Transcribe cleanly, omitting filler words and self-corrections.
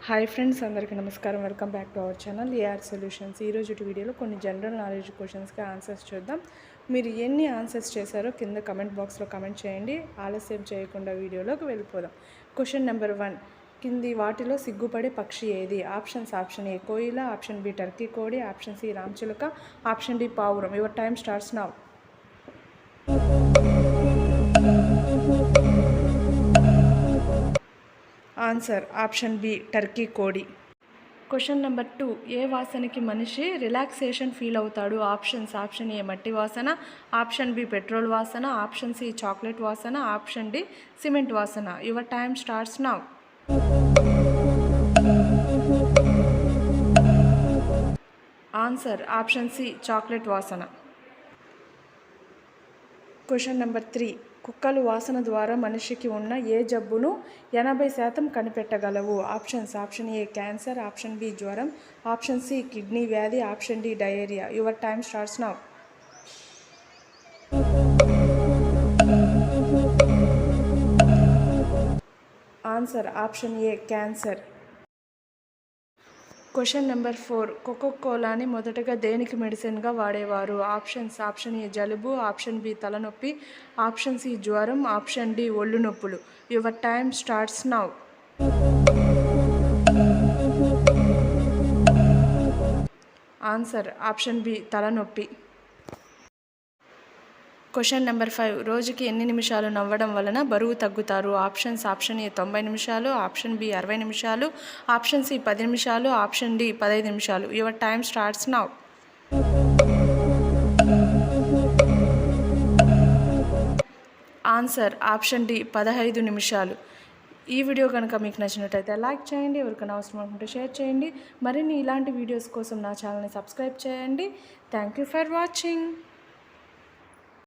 Hi friends, అందరికీ నమస్కారం. Welcome back to our channel AR solutions. ఈరోజు వీడియోలో కొన్ని జనరల్ నాలెడ్జ్ క్వశ్చన్స్కి ఆన్సర్స్ చూద్దాం. మీరు ఎన్ని ఆన్సర్స్ చేశారో కింద కమెంట్ బాక్స్లో కమెంట్ చేయండి. ఆలస్యం చేయకుండా వీడియోలోకి వెళ్ళిపోదాం. క్వశ్చన్ నెంబర్ 1, కింది వాటిలో సిగ్గుపడే పక్షి ఏది? ఆప్షన్ ఏ కోయిల, ఆప్షన్ బి టర్కీ కోడి, ఆప్షన్ సి రామచిలుక, ఆప్షన్ డి పావురం. Your time starts now. Answer option B turkey కోడి. క్వశ్చన్ నెంబర్ 2, ఏ వాసనకి మనిషి రిలాక్సేషన్ ఫీల్ అవుతాడు? ఆప్షన్ ఏ మట్టి వాసన, ఆప్షన్ బి పెట్రోల్ వాసన, ఆప్షన్ సి చాక్లెట్ వాసన, ఆప్షన్ డి సిమెంట్ వాసన. Your time starts now. Answer option C chocolate వాసన. క్వశ్చన్ నెంబర్ 3, కుక్కలు వాసన ద్వారా మనిషికి ఉన్న ఏ జబ్బును 80% కనిపెట్టగలవు? Option A cancer, option B జ్వరం, ఆప్షన్ సి కిడ్నీ వ్యాధి, option D diarrhoea. Your time starts now. Answer option A cancer. Question number 4, కోకోకోలాని మొదటగా దేనికి మెడిసిన్గా వాడేవారు? ఆప్షన్ ఏ జలుబు, ఆప్షన్ బి తలనొప్పి, ఆప్షన్ సి జ్వరం, ఆప్షన్ డి ఒళ్ళు నొప్పులు. Your time starts now. Answer option B తలనొప్పి. క్వశ్చన్ నెంబర్ 5, రోజుకి ఎన్ని నిమిషాలు నవ్వడం వలన బరువు తగ్గుతారు? ఆప్షన్ ఏ 90 నిమిషాలు, ఆప్షన్ బి 60 నిమిషాలు, ఆప్షన్ సి 10 నిమిషాలు, ఆప్షన్ డి 15 నిమిషాలు. Your time starts now. Answer option D 15 నిమిషాలు. ఈ వీడియో కనుక మీకు నచ్చినట్టయితే లైక్ చేయండి, ఎవరికైనా అవసరం అనుకుంటే షేర్ చేయండి. మరిన్ని ఇలాంటి వీడియోస్ కోసం నా ఛానల్ని సబ్స్క్రైబ్ చేయండి. Thank you for watching.